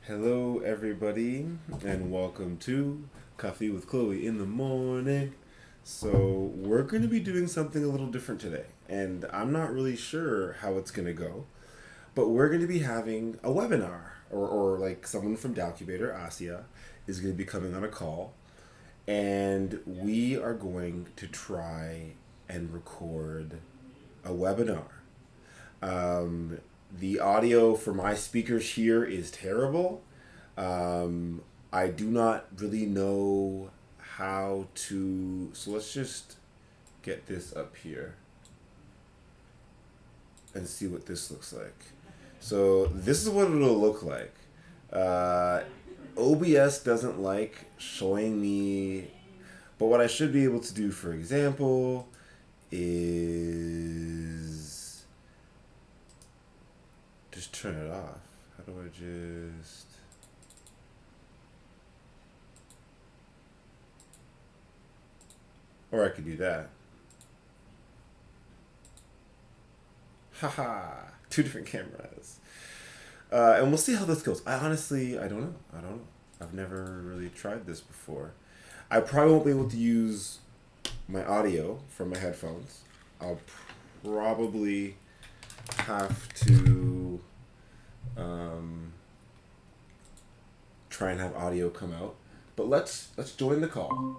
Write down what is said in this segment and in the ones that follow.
Hello, everybody, and welcome to Coffee with Chloe in the morning. So, we're going to be doing something a little different today, and I'm not really sure how it's going to go, but we're going to be having a webinar, or like someone from Dalcubator, Asia, is going to be coming on a call, and we are going to try and record a webinar. Um, the audio for my speakers here is terrible. I do not really know how to. So let's just get this up here and see what this looks like. So this is what it'll look like. Uh, OBS doesn't like showing me, but what I should be able to do, for example, is just turn it off. How do I just... Or I could do that. Haha, two different cameras. And we'll see how this goes. I don't know. I don't know. I've never really tried this before. I probably won't be able to use my audio from my headphones. I'll probably have to try and have audio come out. But let's join the call.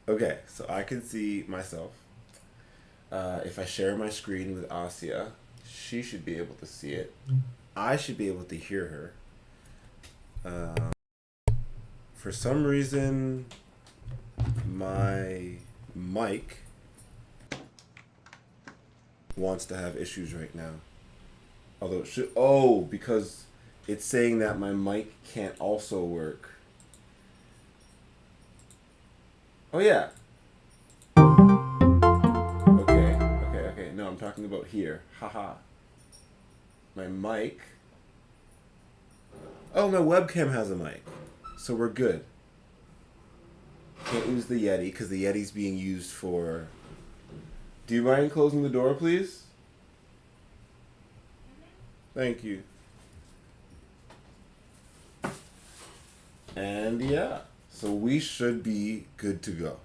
Okay, so I can see myself. If I share my screen with Asia, she should be able to see it. I should be able to hear her. For some reason, my mic wants to have issues right now. Although it should... Oh, because it's saying that my mic can't also work. Oh, yeah. Okay. No, I'm talking about here. Haha. My mic. Oh, my webcam has a mic. So we're good. Can't use the Yeti because the Yeti's being used for... Do you mind closing the door, please? Thank you. And yeah, so we should be good to go.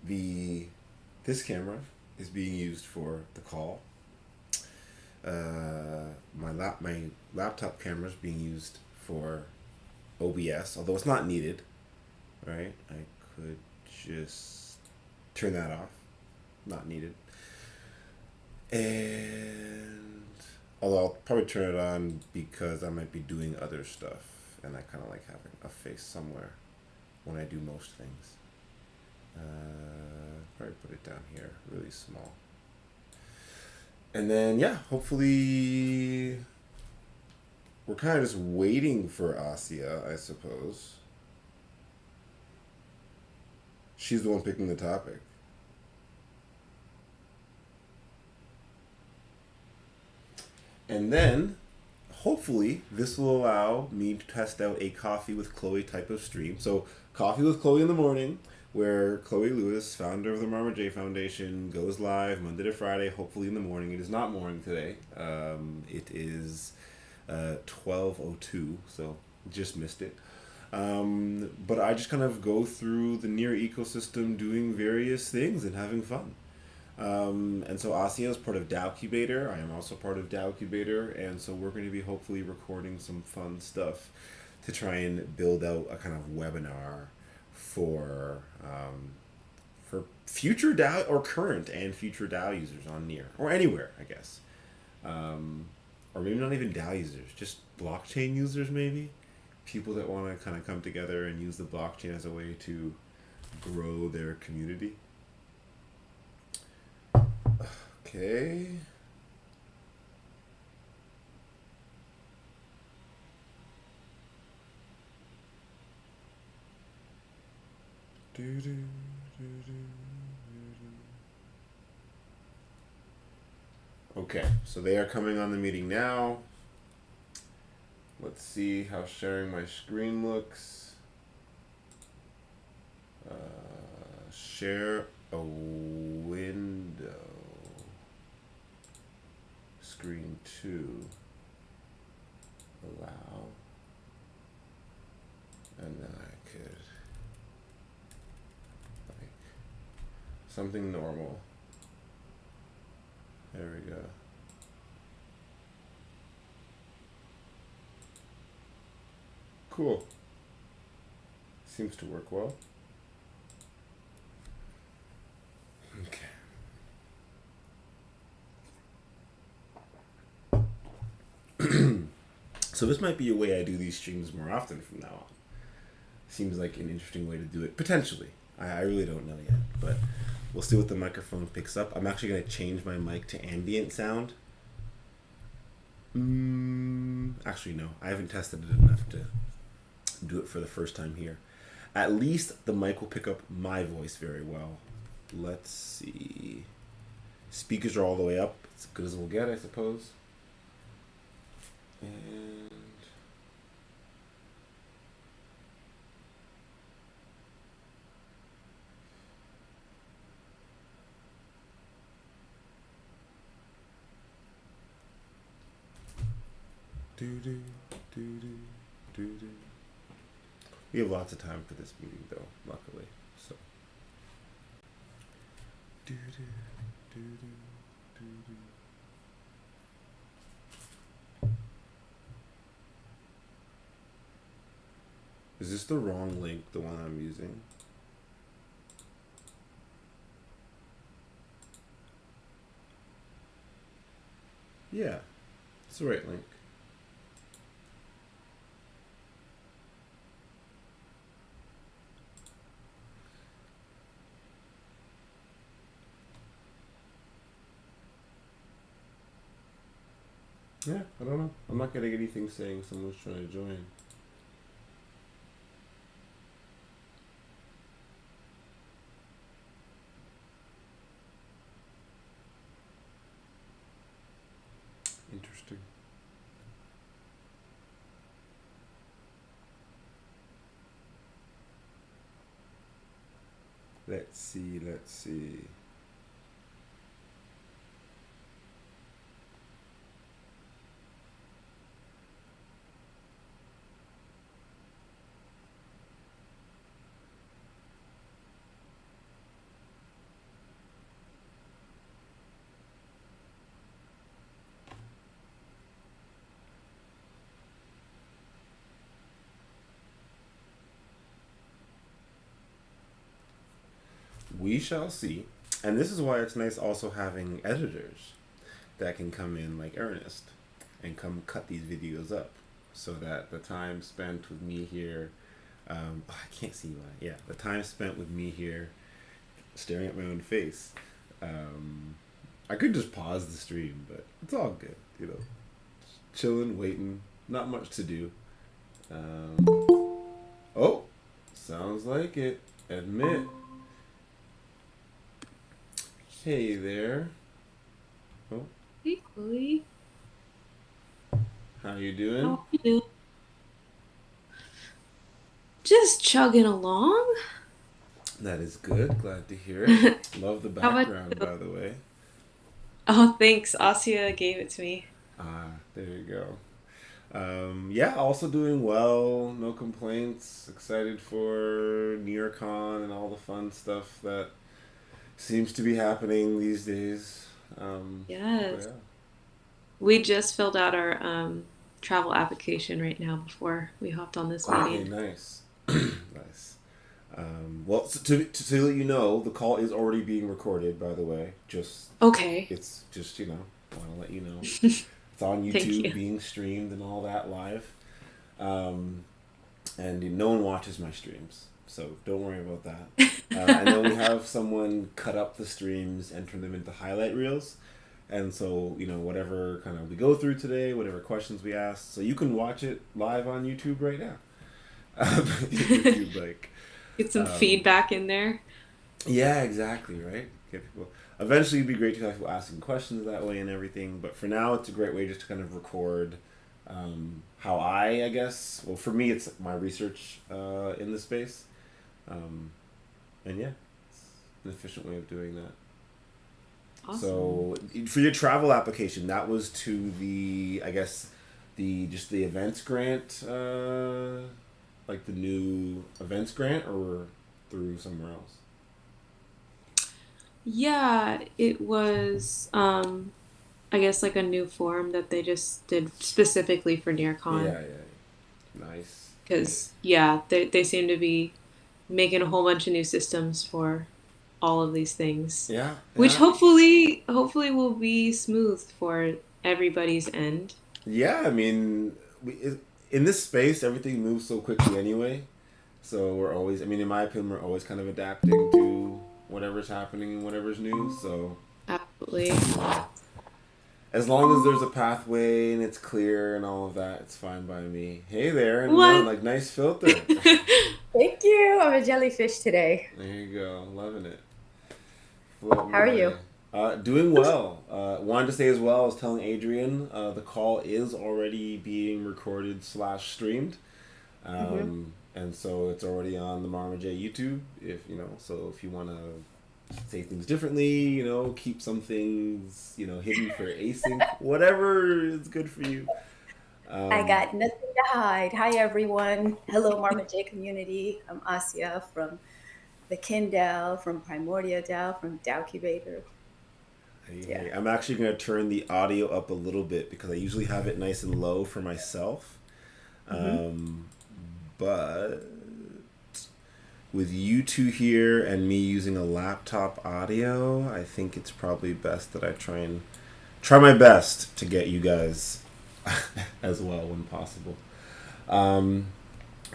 This camera is being used for the call. My laptop camera is being used for OBS, although it's not needed. Right? I could just turn that off. Not needed. And although I'll probably turn it on because I might be doing other stuff, and I kind of like having a face somewhere when I do most things. Probably put it down here, really small. And then, yeah, hopefully we're kind of just waiting for Asia, I suppose. She's the one picking the topic. And then, hopefully, this will allow me to test out a Coffee with Chloe type of stream. So, Coffee with Chloe in the morning, where Chloe Lewis, founder of the Marmaj Foundation, goes live Monday to Friday, hopefully in the morning. It is not morning today. It is 12:02, so just missed it. But I just kind of go through the Near ecosystem doing various things and having fun. And so Asia is part of Dalcubator. I am also part of Dalcubator, and so we're going to be hopefully recording some fun stuff to try and build out a kind of webinar for future DAO or current and future DAO users on Near or anywhere, I guess, or maybe not even DAO users, just blockchain users, maybe people that want to kind of come together and use the blockchain as a way to grow their community. Okay. Okay, so they are coming on the meeting now. Let's see how sharing my screen looks. Share a window. screen to allow, and then I could like something normal. There we go. Cool. Seems to work well. Okay. So this might be a way I do these streams more often from now on. Seems like an interesting way to do it, potentially. I really don't know yet, but we'll see what the microphone picks up. I'm actually going to change my mic to ambient sound. Actually, no. I haven't tested it enough to do it for the first time here. At least the mic will pick up my voice very well. Let's see. Speakers are all the way up. It's as good as we'll get, I suppose. And we have lots of time for this meeting, though, luckily. So. Is this the wrong link, the one I'm using? Yeah, it's the right link. Yeah, I don't know. I'm not getting anything saying someone's trying to join. Interesting. Let's see. We shall see. And this is why it's nice also having editors that can come in like Ernest and come cut these videos up so that the time spent with me here, I can't see why. Yeah, the time spent with me here staring at my own face. I could just pause the stream, but it's all good, you know. Just chilling, waiting, not much to do. Oh, sounds like it. Admit. Hey there. Oh. Hey, Chloe. How you doing? How are you doing? Just chugging along. That is good. Glad to hear it. Love the How about background, you? by the way. Oh, thanks. Asia gave it to me. Ah, there you go. Yeah, also doing well. No complaints. Excited for NearCon and all the fun stuff that seems to be happening these days. But Yes. yeah. We just filled out our travel application right now before we hopped on this Okay, meeting. nice. Nice. Well, so to let you know, the call is already being recorded, by the way. Okay. It's just, you know, want to let you know. It's on Thank YouTube you. being streamed and all that live. Um, and no one watches my streams, so don't worry about that. And then we have someone cut up the streams and turn them into highlight reels. And so, you know, whatever kind of we go through today, whatever questions we ask, so you can watch it live on YouTube right now. If you'd like. Get some Um, feedback in there. yeah, exactly, right? Get people. Eventually, it'd be great to have people asking questions that way and everything. But for now, it's a great way just to kind of record how I guess. Well, for me, it's my research in the space, um, and yeah, it's an efficient way of doing that. Awesome. So for your travel application, that was to the, I guess, the just the events grant, like the new events grant, or through somewhere else. Yeah, it was I guess like a new form that they just did specifically for NearCon. Yeah, yeah. Nice, nice. Because yeah, they seem to be making a whole bunch of new systems for all of these things, Yeah, which yeah, hopefully will be smooth for everybody's end. yeah. I mean, in this space, everything moves so quickly anyway. So we're always, I mean, in my opinion, we're always kind of adapting to whatever's happening and whatever's new. So Absolutely. as long as there's a pathway and it's clear and all of that, it's fine by me. Hey there, and What? like nice filter. Thank you. I'm a jellyfish today. There you go, loving it, floating How are you? away. Doing well. Wanted to say as well, I was telling Adrian, the call is already being recorded slash streamed. Hmm. And so it's already on the Marmaj YouTube. If you know, so if you want to say things differently, keep some things, hidden for async, whatever is good for you. I Um, got nothing to hide. Hi, everyone. Hello, Marmot J community. I'm Asia from the Kin DAO, from Primordia DAO, from DAO Cubator. hey, Yeah. hey, I'm actually gonna turn the audio up a little bit because I usually have it nice and low for myself. Hmm. Um, but with you two here and me using a laptop audio, I think it's probably best that I try my best to get you guys as well when possible. Um,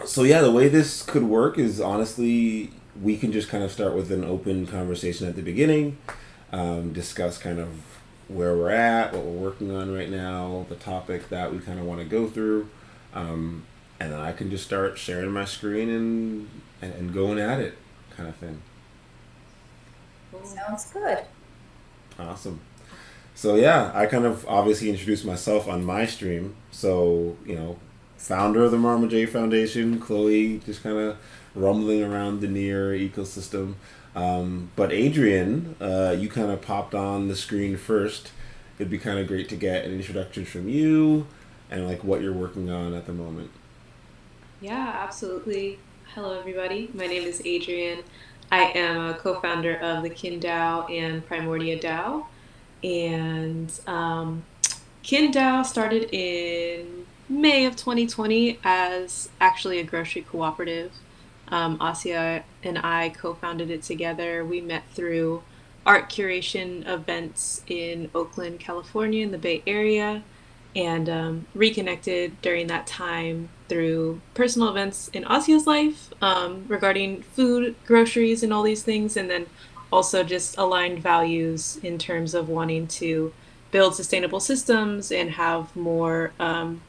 so yeah, the way this could work is honestly we can just kind of start with an open conversation at the beginning, discuss kind of where we're at, what we're working on right now, the topic that we kind of want to go through, um, and then I can just start sharing my screen and going at it, kind of thing. Cool. Sounds good. Awesome. So yeah, I kind of obviously introduced myself on my stream. So founder of the Marma J Foundation, Chloe, just kind of rumbling around the near ecosystem. But Adrian, you kind of popped on the screen first. It'd be kind of great to get an introduction from you and like what you're working on at the moment. Yeah, absolutely. Hello, everybody. My name is Adrian. I am a co-founder of the Kin DAO and Primordia DAO. And Kin DAO started in May of 2020 as actually a grocery cooperative. Asia and I co-founded it together. We met through art curation events in Oakland, California, in the Bay Area, and reconnected during that time through personal events in Asia's life regarding food, groceries, and all these things, and then also just aligned values in terms of wanting to build sustainable systems and have more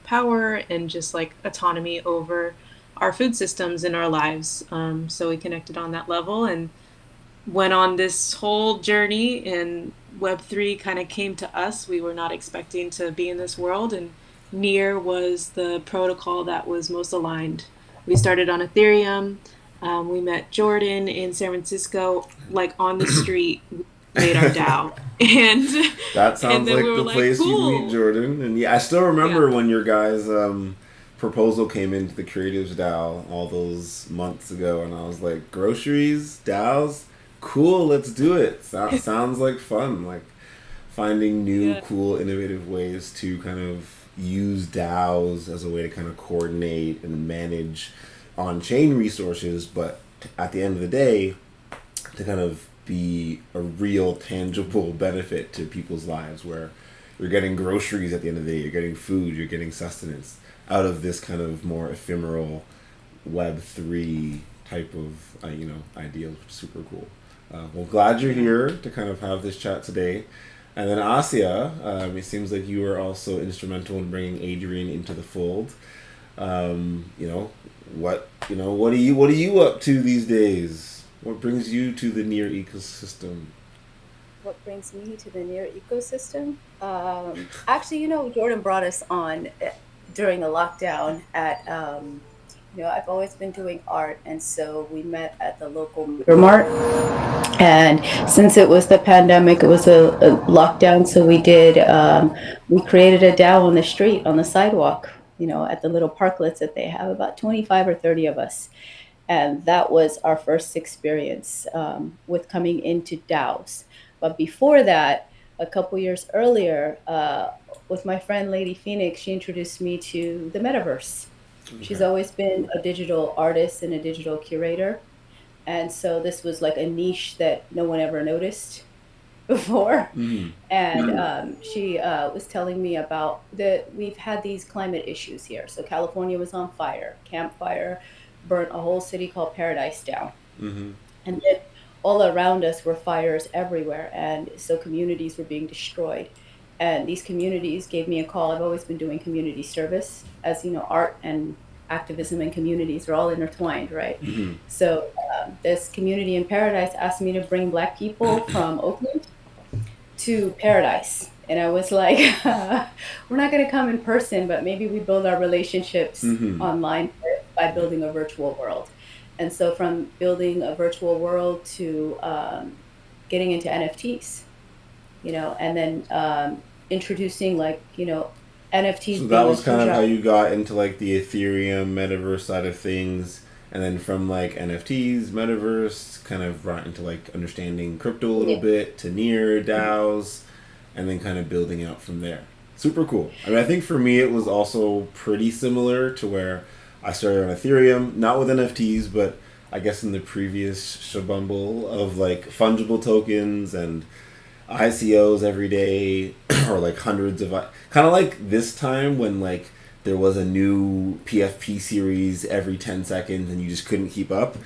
power and just like autonomy over our food systems in our lives. So we connected on that level and went on this whole journey, and Web3 kind of came to us. We were not expecting to be in this world, and Near was the protocol that was most aligned. We started on Ethereum. We met Jordan in San Francisco, like on the street. We made our DAO, and That and sounds then we like were the like, place you'd meet cool, Jordan. And yeah, I still yeah, remember when your guys' proposal came into the Creatives DAO all those months ago, and I was like, groceries, DAOs, cool, let's do it. Sounds like fun. Like finding new, yeah, cool, innovative ways to kind of use DAOs as a way to kind of coordinate and manage on chain resources, but at the end of the day, to kind of be a real tangible benefit to people's lives where you're getting groceries at the end of the day, you're getting food, you're getting sustenance out of this kind of more ephemeral Web3 type of ideals, which is super cool. Well, glad you're yeah. here to kind of have this chat today. And then Asia, it seems like you were also instrumental in bringing Adrian into the fold. Um, you know, what are you up to these days? What brings you to the near ecosystem? What brings me to the near ecosystem? Actually, Jordan brought us on during the lockdown at I've always been doing art, and so we met at the local Maker Mart. And since it was the pandemic, it was a lockdown, so we created a DAO on the street, on the sidewalk, at the little parklets that they have, about 25 or 30 of us. And that was our first experience with coming into DAOs. But before that, a couple years earlier, with my friend Lady Phoenix, she introduced me to the metaverse. She's Okay. always been a digital artist and a digital curator. And so this was like a niche that no one ever noticed before. Mm. And she was telling me about that we've had these climate issues here. So California was on fire, campfire burnt a whole city called Paradise down. Mm-hmm. And then all around us were fires everywhere. And so communities were being destroyed. And these communities gave me a call. I've always been doing community service. As you know, art and activism and communities are all intertwined, right? Mm-hmm. So this community in Paradise asked me to bring Black people from Oakland to Paradise. And I was like, we're not going to come in person, but maybe we build our relationships Mm-hmm. online by building a virtual world. And so from building a virtual world to getting into NFTs, and then introducing So NFTs that being a was kind huge of how you got into like the Ethereum metaverse side of things, and then from like NFTs, metaverse, kind of brought into like understanding crypto a little yeah. bit to near DAOs, and then kind of building out from there. Super cool. I mean, I think for me it was also pretty similar to where I started on Ethereum, not with NFTs, but I guess in the previous shabumble of like fungible tokens and ICOs every day, or like hundreds of, kind of like this time when like there was a new PFP series every 10 seconds and you just couldn't keep up.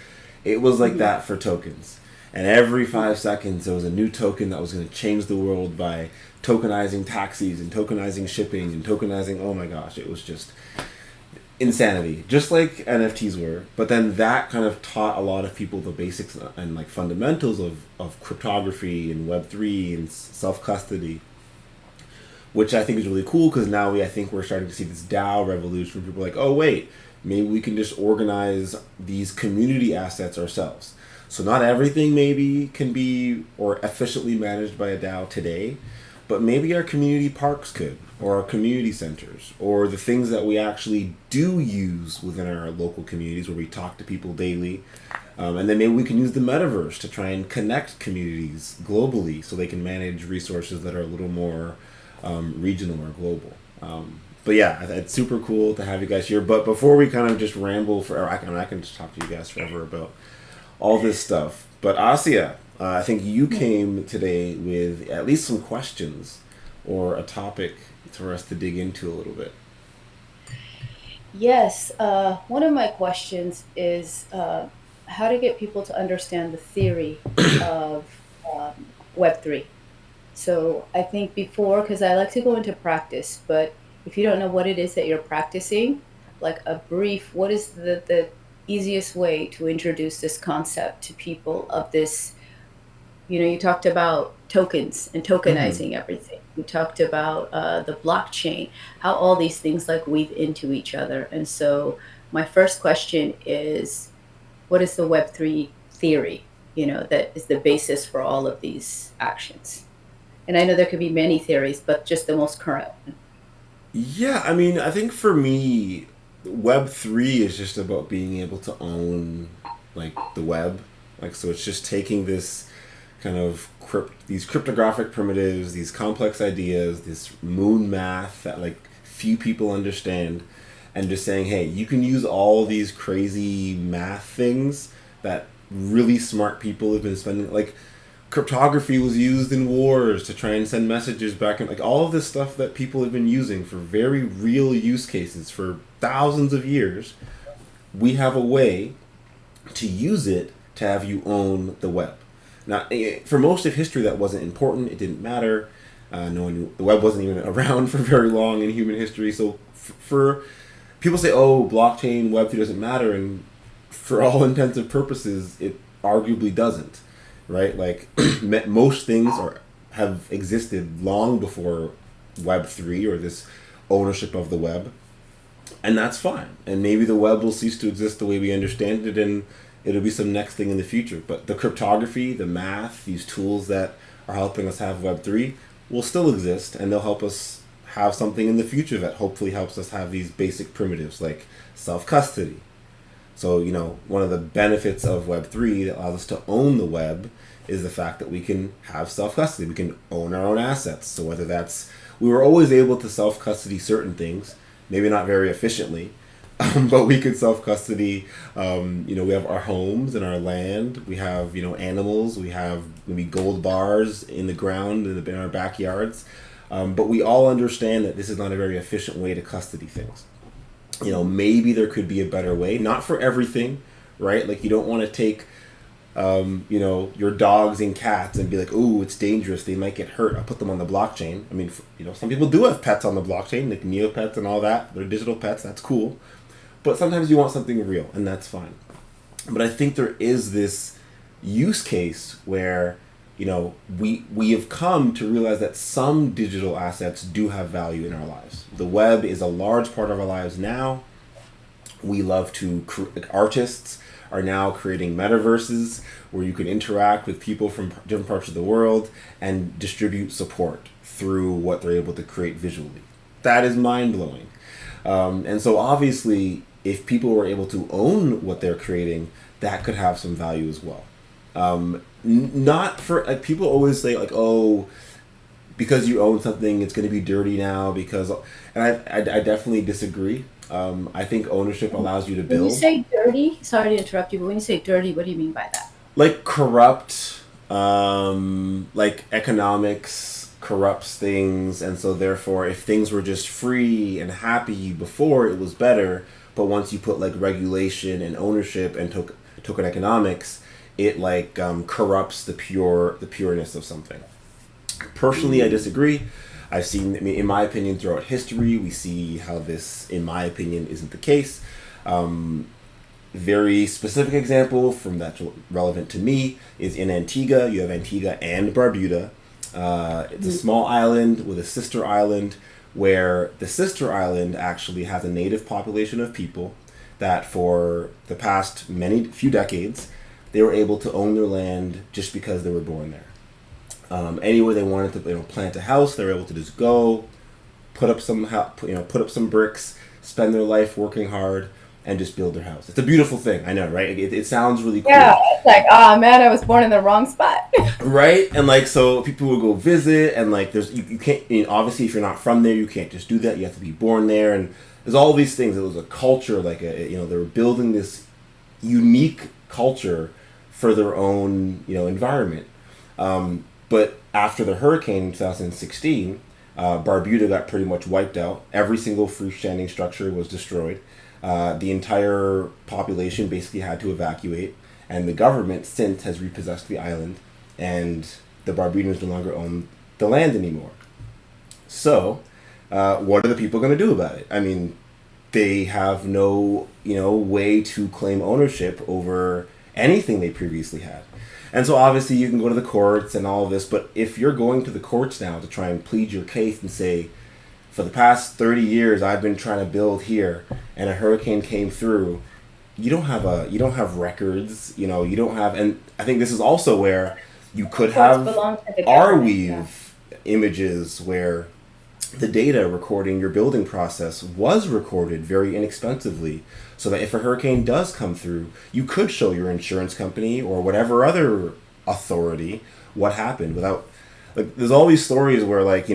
It was like Mhm. that for tokens. And every 5 seconds there was a new token that was going to change the world by tokenizing taxis and tokenizing shipping and tokenizing, oh my gosh, it was just insanity, just like NFTs were. But then that kind of taught a lot of people the basics and like fundamentals of cryptography and Web3 and self custody, which I think is really cool because now I think we're starting to see this DAO revolution where people are like, oh wait, maybe we can just organize these community assets ourselves. So not everything maybe can be or efficiently managed by a DAO today, but maybe our community parks could, or our community centers, or the things that we actually do use within our local communities where we talk to people daily. And then maybe we can use the metaverse to try and connect communities globally so they can manage resources that are a little more regional or global. But yeah, it's super cool to have you guys here. But before we kind of just ramble for, I can just talk to you guys forever about all this stuff. But Asia, I think you came today with at least some questions or a topic for us to dig into a little bit. Yes, one of my questions is how to get people to understand the theory of Web3. So I think before, because I like to go into practice, but if you don't know what it is that you're practicing, like a brief, what is the easiest way to introduce this concept to people of this? You talked about tokens and Mm-hmm. tokenizing everything. You talked about the blockchain, how all these things like weave into each other. And so my first question is, what is the Web3 theory, that is the basis for all of these actions? And I know there could be many theories, but just the most current one. Yeah, I mean, I think for me, Web3 is just about being able to own like the web. Like, so it's just taking this kind of these cryptographic primitives, these complex ideas, this moon math that like few people understand, and just saying, hey, you can use all these crazy math things that really smart people have been spending. Like, cryptography was used in wars to try and send messages back, and like all of this stuff that people have been using for very real use cases for thousands of years. We have a way to use it to have you own the web. Now, for most of history, that wasn't important. It didn't matter. No one knew, the web wasn't even around for very long in human history. So, for people say, "Oh, blockchain, Web3 doesn't matter," and for all intents and purposes, it arguably doesn't. Right? Like most things have existed long before Web3 or this ownership of the web. And that's fine. And maybe the web will cease to exist the way we understand it, and it'll be some next thing in the future. But the cryptography, the math, these tools that are helping us have Web3 will still exist, and they'll help us have something in the future that hopefully helps us have these basic primitives like self-custody. So, one of the benefits of Web3 that allows us to own the web is the fact that we can have self-custody. We can own our own assets. So whether that's, we were always able to self-custody certain things, maybe not very efficiently, but we could self-custody, we have our homes and our land, we have, animals, we have maybe gold bars in the ground in our backyards. But we all understand that this is not a very efficient way to custody things. Maybe there could be a better way, not for everything, right? Like you don't want to take, your dogs and cats and be like, "Ooh, it's dangerous. They might get hurt. I'll put them on the blockchain." I mean, some people do have pets on the blockchain, like Neopets and all that. They're digital pets. That's cool. But sometimes you want something real, and that's fine. But I think there is this use case where, we have come to realize that some digital assets do have value in our lives. The web is a large part of our lives now. We love to, artists are now creating metaverses where you can interact with people from different parts of the world and distribute support through what they're able to create visually. That is mind-blowing. And so obviously, if people were able to own what they're creating, that could have some value as well. Not for, like, people always say, like, oh, because you own something, it's going to be dirty now, and I definitely disagree. I think ownership allows you to build. When you say dirty, sorry to interrupt you, but when you say dirty, what do you mean by that? Like corrupt, like economics corrupts things, and so therefore if things were just free and happy before, it was better, but once you put like regulation and ownership and token economics, it like corrupts the pureness of something. Personally, I disagree. I've seen, in my opinion, throughout history, we see how this, in my opinion, isn't the case. Very specific example from that's relevant to me is in Antigua. You have Antigua and Barbuda. It's a small island with a sister island where the sister island actually has a native population of people that for the past few decades, they were able to own their land just because they were born there. Anywhere they wanted to, plant a house, they were able to just go, put up some bricks, spend their life working hard, and just build their house. It's a beautiful thing, I know, right? It sounds really cool. Yeah, it's like, oh man, I was born in the wrong spot. Right? And like, so people will go visit, and like, you can't, obviously if you're not from there, you can't just do that. You have to be born there, and there's all these things. It was a culture, like they were building this unique culture for their own, environment. But after the hurricane in 2016, Barbuda got pretty much wiped out. Every single freestanding structure was destroyed. The entire population basically had to evacuate, and the government since has repossessed the island, and the Barbudans no longer own the land anymore. So, what are the people going to do about it? I mean, they have no, way to claim ownership over anything they previously had. And so obviously you can go to the courts and all of this, but if you're going to the courts now to try and plead your case and say, for the past 30 years I've been trying to build here and a hurricane came through, you don't have records, you don't have, and I think this is also where you could have Arweave images where the data recording your building process was recorded very inexpensively, so that if a hurricane does come through, you could show your insurance company or whatever other authority what happened without, like, there's all these stories where, like,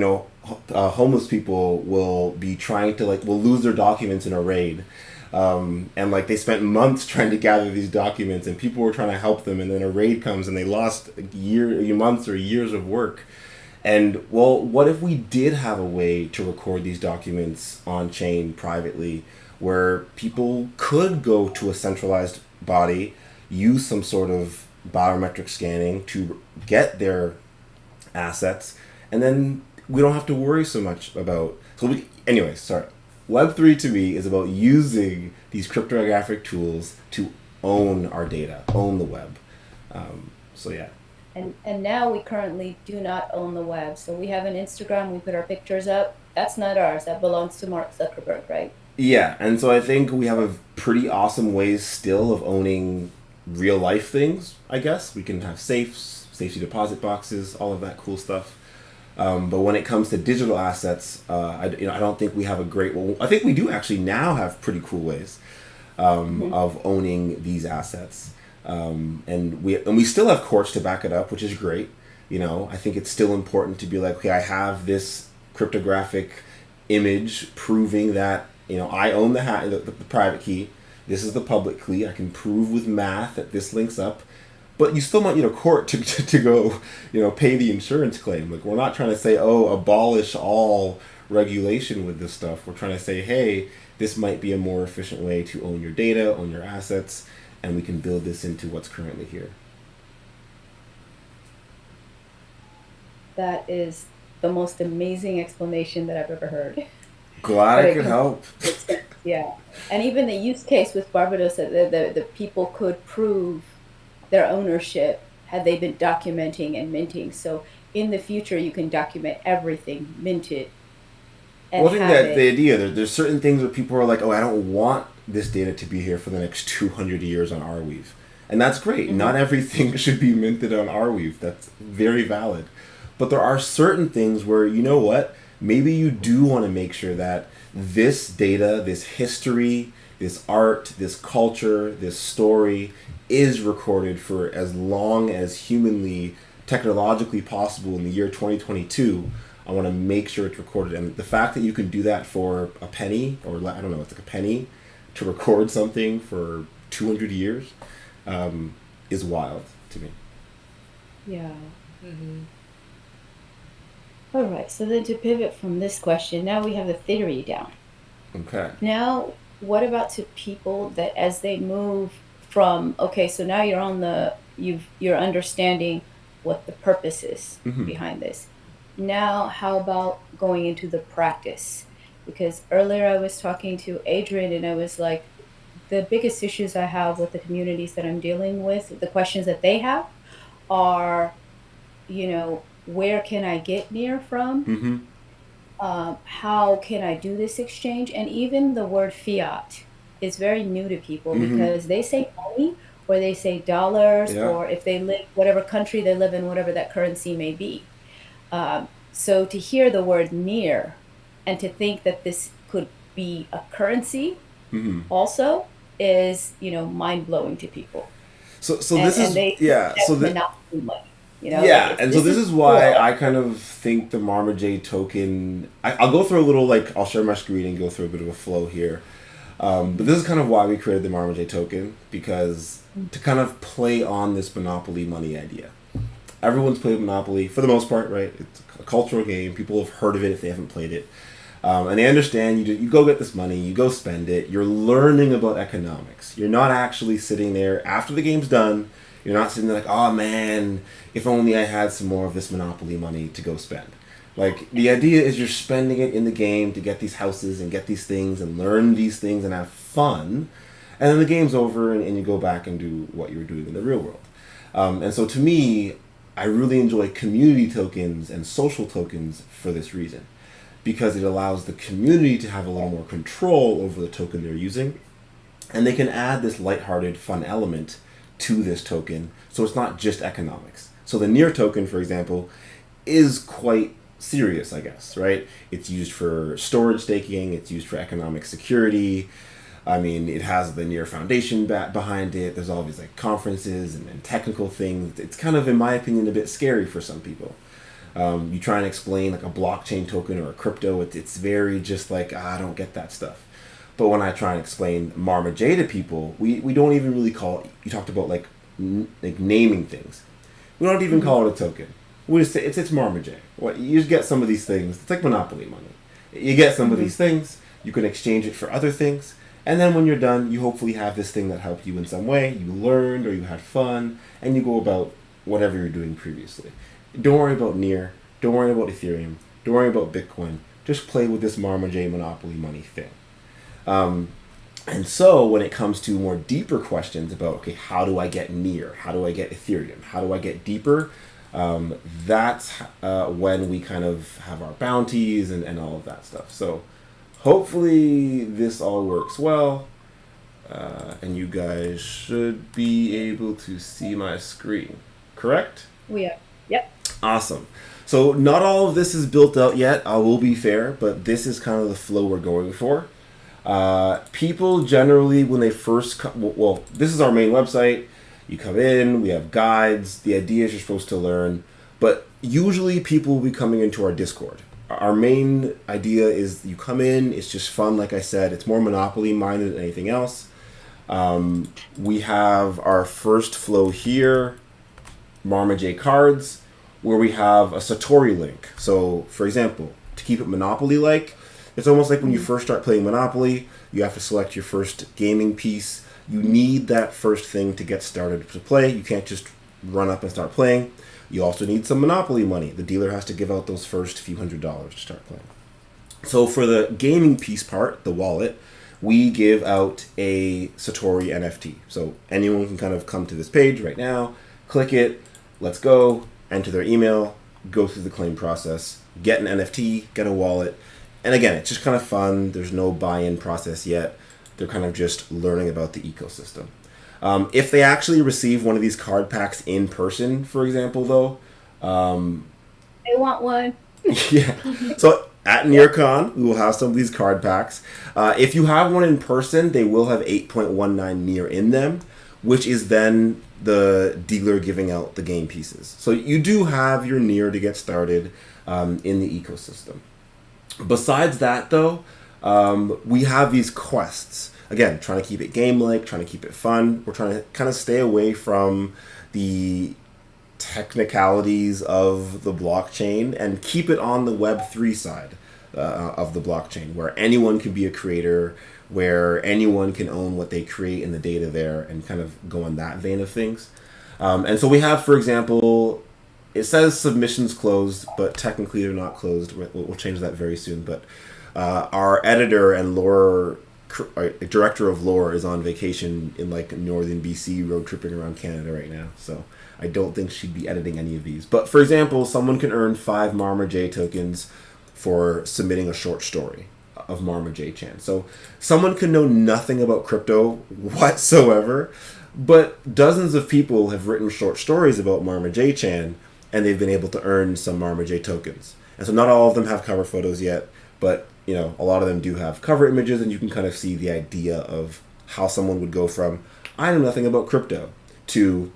homeless people will be trying to, like, will lose their documents in a raid. And like they spent months trying to gather these documents, and people were trying to help them, and then a raid comes and they lost months or years of work. And well, what if we did have a way to record these documents on chain privately, where people could go to a centralized body, use some sort of biometric scanning to get their assets, and then we don't have to worry so much about. Web3 to me is about using these cryptographic tools to own our data, own the web. So yeah. And now we currently do not own the web. So we have an Instagram, we put our pictures up. That's not ours. That belongs to Mark Zuckerberg, right? Yeah, and so I think we have a pretty awesome ways still of owning real life things. I guess we can have safes, safety deposit boxes, all of that cool stuff. But when it comes to digital assets, I don't think we have a great. Well, I think we do actually now have pretty cool ways Mhm. of owning these assets, and we still have courts to back it up, which is great. I think it's still important to be like, okay, I have this cryptographic image proving that I own the private key. This is the public key. I can prove with math that this links up, but you still want court to go pay the insurance claim. Like, we're not trying to say, oh, abolish all regulation with this stuff. We're trying to say, hey, this might be a more efficient way to own your data, own your assets, and we can build this into what's currently here. That is the most amazing explanation that I've ever heard. Glad But I it could help. makes sense, yeah. And even the use case with Barbados, that the people could prove their ownership had they been documenting and minting. So in the future, you can document everything, mint it, and Well, I think have that the it. idea there's certain things where people are like, oh, I don't want this data to be here for the next 200 years on Arweave. And that's great. Mhm. Not everything should be minted on Arweave. That's very valid. But there are certain things where, you know what, maybe you do want to make sure that this data, this history, this art, this culture, this story is recorded for as long as humanly, technologically possible in the year 2022. I want to make sure it's recorded. And the fact that you can do that for a penny, or I don't know, it's like a penny to record something for 200 years, is wild to me. Yeah. Hmm. All right. So then to pivot from this question, now we have the theory down. Okay. Now, what about to people that as they move from, okay, so now you're on you're understanding what the purpose is Mm-hmm. behind this. Now, how about going into the practice? Because earlier I was talking to Adrian and I was like, the biggest issues I have with the communities that I'm dealing with, the questions that they have are, where can I get near from? Mm-hmm. How can I do this exchange? And even the word fiat is very new to people Mm-hmm. because they say money or they say dollars, Yeah. or if they live, whatever country they live in, whatever that currency may be. So to hear the word near and to think that this could be a currency Mm-hmm. also is, mind blowing to people. So And this and is, they yeah. So that's that monopoly money. Like Yeah, it's and so this this is is why cool. I kind of think the marmaj token. I'll go through a little, like, I'll share my screen and go through a bit of a flow here. But this is kind of why we created the marmaj token, because to kind of play on this monopoly money idea. Everyone's played Monopoly for the most part, right? It's a cultural game. People have heard of it if they haven't played it. And they understand you go get this money, you go spend it, you're learning about economics. You're not actually sitting there after the game's done. You're not sitting there like, oh man, if only I had some more of this Monopoly money to go spend. Like, the idea is you're spending it in the game to get these houses and get these things and learn these things and have fun. And then the game's over and you go back and do what you were doing in the real world. And so to me, I really enjoy community tokens and social tokens for this reason, because it allows the community to have a little more control over the token they're using, and they can add this lighthearted, fun element to this token, so it's not just economics. So the near token, for example, is quite serious, I guess, right? It's used for storage staking, it's used for economic security. I mean, it has the Near Foundation behind it. There's all these like conferences and technical things. It's kind of, in my opinion, a bit scary for some people. You try and explain like a blockchain token or a crypto, it's very just like, I don't get that stuff. But when I try and explain Marmaj to people, we don't even really call it. You talked about like like naming things. We don't even Mhm. call it a token. We just say it's Marmaj. What, you just get some of these things. It's like Monopoly money. You get some of Mhm. these things. You can exchange it for other things, and then when you're done, you hopefully have this thing that helped you in some way. You learned or you had fun, and you go about whatever you're doing previously. Don't worry about Near. Don't worry about Ethereum. Don't worry about Bitcoin. Just play with this Marmaj Monopoly money thing. Um, and so when it comes to more deeper questions about, okay, how do I get Near? How do I get Ethereum? How do I get deeper? Um, that's when we kind of have our bounties and all of that stuff. So hopefully this all works well. And you guys should be able to see my screen, correct? We are. Yep. Awesome. So not all of this is built out yet, I will be fair, but this is kind of the flow we're going for. People generally, when they first come, well, this is our main website. You come in, we have guides. The idea is you're supposed to learn, but usually people will be coming into our Discord. Our main idea is you come in, it's just fun, like I said. It's more Monopoly minded than anything else. We have our first flow here, marmaj cards, where we have a Satori link. So, for example, to keep it Monopoly-like, it's almost like when you first start playing Monopoly, you have to select your first gaming piece. You need that first thing to get started to play. You can't just run up and start playing. You also need some Monopoly money. The dealer has to give out those first few $100s to start playing. So for the gaming piece part, the wallet, we give out a Satori NFT. So anyone can kind of come to this page right now, click it, let's go, enter their email, go through the claim process, get an NFT, get a wallet. And again, it's just kind of fun. There's no buy-in process yet. They're kind of just learning about the ecosystem. If they actually receive one of these card packs in person, for example, though, I want one. yeah. So at NearCon, we will have some of these card packs. If you have one in person, they will have 8.19 Near in them, which is then the dealer giving out the game pieces. So you do have your Near to get started in the ecosystem. Besides that, though, we have these quests. Again, trying to keep it game-like, trying to keep it fun. We're trying to kind of stay away from the technicalities of the blockchain and keep it on the Web3 side of the blockchain, where anyone can be a creator, where anyone can own what they create in the data there, and kind of go in that vein of things. And so we have, for example, it says submissions closed, but technically they're not closed. We'll change that very soon. But our editor and lore director of lore is on vacation in like northern BC, road tripping around Canada right now. So I don't think she'd be editing any of these. But for example, someone can earn 5 marmaj tokens for submitting a short story of marmaj-chan. So someone can know nothing about crypto whatsoever, but dozens of people have written short stories about marmaj-chan, and they've been able to earn some marmaj tokens. And so not all of them have cover photos yet, but you know, a lot of them do have cover images, and you can kind of see the idea of how someone would go from, I know nothing about crypto, to,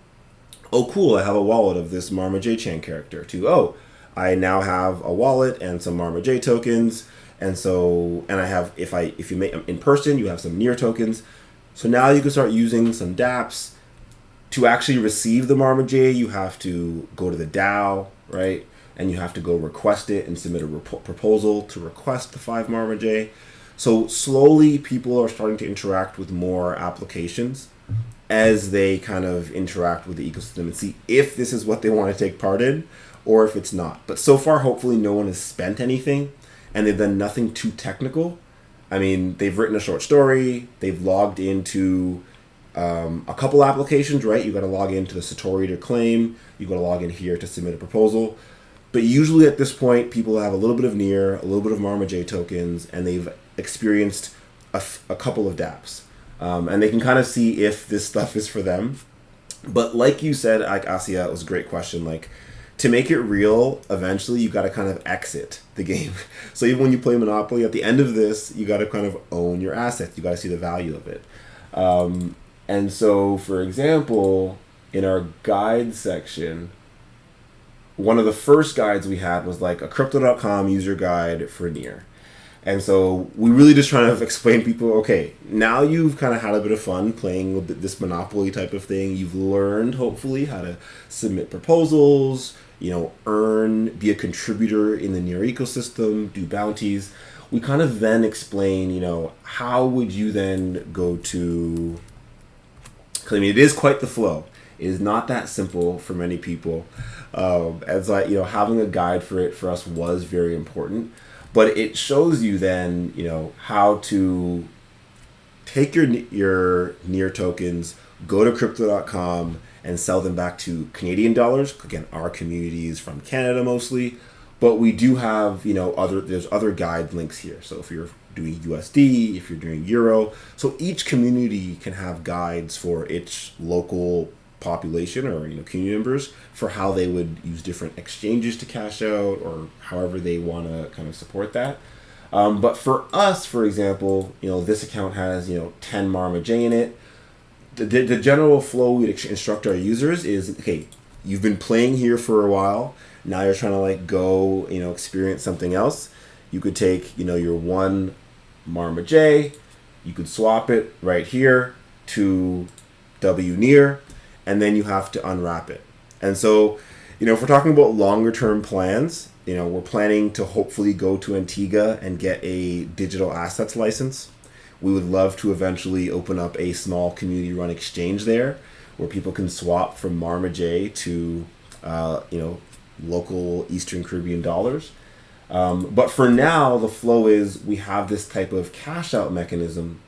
oh cool, I have a wallet of this marmaj-chan character, to, oh, I now have a wallet and some marmaj tokens, and so, and I have, if you make in person, you have some Near tokens. So now you can start using some dApps. To actually receive the marmaj, you have to go to the DAO, right? And you have to go request it and submit a proposal to request the 5 marmaj. So slowly people are starting to interact with more applications as they kind of interact with the ecosystem and see if this is what they want to take part in or if it's not. But so far, hopefully no one has spent anything and they've done nothing too technical. I mean, they've written a short story, they've logged into a couple applications, right? You got to log into the Satori to claim, you got to log in here to submit a proposal. But usually at this point, people have a little bit of Near, a little bit of marmaj tokens, and they've experienced a couple of dApps. And they can kind of see if this stuff is for them. But like you said, like Asia, it was a great question. Like, to make it real, eventually you got to kind of exit the game. So even when you play Monopoly, at the end of this, you got to kind of own your assets. You got to see the value of it. And so, for example, in our guide section, one of the first guides we had was like a crypto.com user guide for Near. And so we really just trying to explain to people, okay, now you've kind of had a bit of fun playing with this Monopoly type of thing. You've learned, hopefully, how to submit proposals, be a contributor in the Near ecosystem, do bounties. We kind of then explain, how would you then go to... I mean, it is quite the flow. It is not that simple for many people. As having a guide for it for us was very important. But it shows you then, how to take your Near tokens, go to crypto.com and sell them back to Canadian dollars. Again, our community is from Canada mostly, But we do have, there's other guide links here. So if you're doing USD, if you're doing Euro, so each community can have guides for its local population or community members for how they would use different exchanges to cash out or however they want to kind of support that. But for us, for example, this account has 10 marmaj in it. The general flow we instruct our users is, okay, you've been playing here for a while. Now you're trying to like go, experience something else. You could take, your one marmaj, you could swap it right here to W near, and then you have to unwrap it. And so, if we're talking about longer term plans, we're planning to hopefully go to Antigua and get a digital assets license. We would love to eventually open up a small community run exchange there where people can swap from marmaj to, local Eastern Caribbean dollars. But for now, the flow is we have this type of cash out mechanism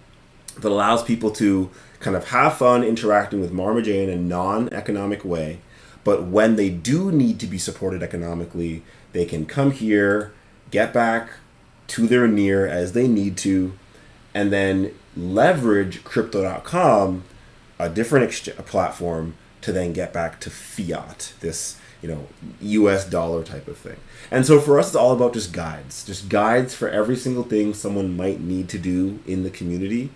that allows people to kind of have fun interacting with marmaj in a non-economic way. But when they do need to be supported economically, they can come here, get back to their near as they need to, and then leverage crypto.com, a different platform, to then get back to fiat, this US dollar type of thing. And so for us, it's all about just guides for every single thing someone might need to do in the community.